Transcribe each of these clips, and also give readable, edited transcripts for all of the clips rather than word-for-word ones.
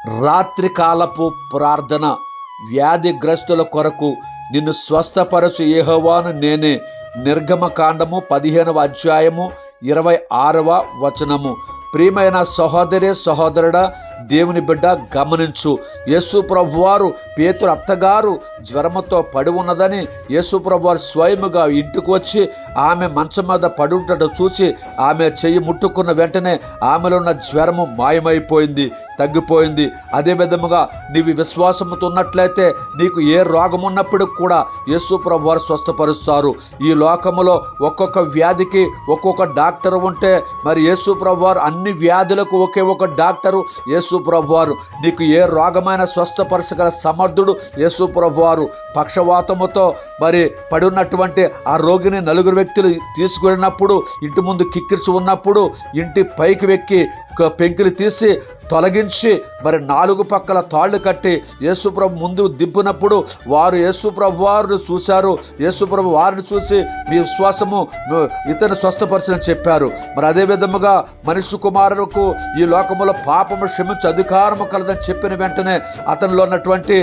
రాత్రికాలపు ప్రార్థన. వ్యాధిగ్రస్తుల కొరకు నిన్ను స్వస్థపరచు యెహోవాను నేనే. నిర్గమకాండము 15వ అధ్యాయము 26వ వచనము. ప్రియమైన సహోదరి సహోదరుడా, దేవుని బిడ్డ గమనించు. యేసు ప్రభువారు పేతురు అత్తగారు జ్వరముతో పడి ఉన్నదని యేసు ప్రభువారు స్వయముగా ఇంటికి వచ్చి ఆమె మంచం మీద పడి ఉండటం చూసి ఆమె చెయ్యి ముట్టుకున్న వెంటనే ఆమెలో ఉన్న జ్వరము మాయమైపోయింది, తగ్గిపోయింది. అదే విధముగా నీవు విశ్వాసముతో ఉన్నట్లయితే నీకు ఏ రోగం ఉన్నప్పుడు కూడా యేసు ప్రభువారు స్వస్థపరుస్తారు. ఈ లోకములో ఒక్కొక్క వ్యాధికి ఒక్కొక్క డాక్టర్ ఉంటే మరి యేసు ప్రభువారు అన్ని వ్యాధులకు ఒకే ఒక డాక్టరు యేసు ప్రభువారు. నీకు ఏ రోగమైన స్వస్థపరచగల సమర్థుడు యేసు ప్రభువారు. పక్షవాతముతో మరి పడి ఉన్నటువంటి ఆ రోగిని 4 వ్యక్తులు తీసుకువెళ్ళినప్పుడు ఇంటి ముందు కిక్కిరిచి ఉన్నప్పుడు ఇంటి పైకి వెక్కి పెంకులు తీసి తొలగించి మరి 4 పక్కల తాళ్ళు కట్టి యేసుప్రభు ముందు దింపినప్పుడు వారు యేసుప్రభు వారిని చూశారు. యేసుప్రభు వారిని చూసి మీ విశ్వాసము ఇతను స్వస్థపరచని చెప్పారు. మరి అదే విధముగా మనిషి కుమారులకు ఈ లోకములో పాపము క్షమించే అధికారము కలదని చెప్పిన వెంటనే అతనిలో ఉన్నటువంటి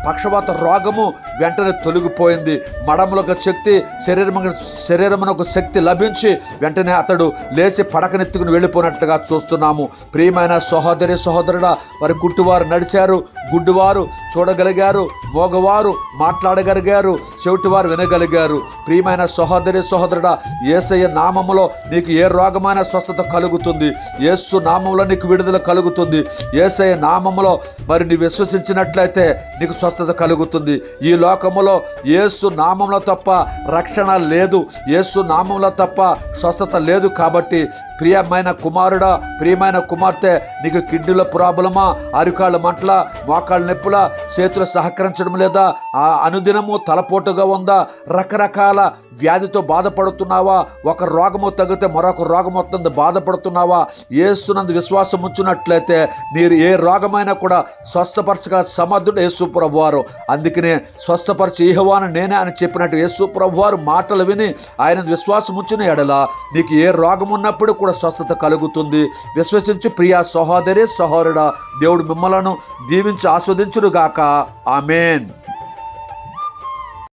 పక్షవాత రోగము వెంటనే తొలగిపోయింది. మడములకు శక్తి, శరీరమునకు శక్తి లభించి వెంటనే అతడు లేచి పడకనెత్తుకుని వెళ్ళిపోయినట్లుగా చూస్తున్నాము. ప్రియమైన సహోదరి సహోదరుడా, వారి గుడ్డివారు నడిచారు, గుడ్డివారు చూడగలిగారు, మోగవారు మాట్లాడగలిగారు, చెవిటివారు వినగలిగారు. ప్రియమైన సహోదరి సహోదరుడా, యేసయ్య నామములో నీకు ఏ రోగమైన స్వస్థత కలుగుతుంది. యేసు నామములో నీకు విడుదల కలుగుతుంది. యేసయ్య నామములో మరి నీ విశ్వసించినట్లయితే నీకు స్వస్థత కలుగుతుంది. ఈ లోకములో యేసు నామములో తప్ప రక్షణ లేదు, యేసు నామములో తప్ప స్వస్థత లేదు. కాబట్టి ప్రియమైన కుమారుడా, ప్రియమైన కుమార్తె, నీకు కిడ్నీల ప్రాబ్లమా, అరికాళ్ళ మంటల, మోకాళ్ళ నొప్పుల, చేతులు సహకరించడం లేదా, అనుదినము తలపోటుగా ఉందా, రకరకాల వ్యాధితో బాధపడుతున్నావా, ఒక రోగము తగ్గితే మరొక రోగం వస్తుంది బాధపడుతున్నావా, యేసునందు విశ్వాసం ఉంచినట్లయితే మీరు ఏ రోగమైనా కూడా స్వస్థపరచగల సమర్థుడు యేసు ప్రభువారు. అందుకనే స్వస్థపరచు యెహోవాను నేనే అని చెప్పినట్టు యేసు ప్రభువారు మాటలు విని ఆయన విశ్వాసం ఉంచిన ఎడల నీకు ఏ రోగం ఉన్నప్పుడు కూడా స్వస్థత కలుగుతుంది. విశ్వసించి ప్రియా సహోదరి సహోదరుడా, దేవుడు మిమ్మలను దీవించి ఆస్వాదించును గాక. ఆమేన్.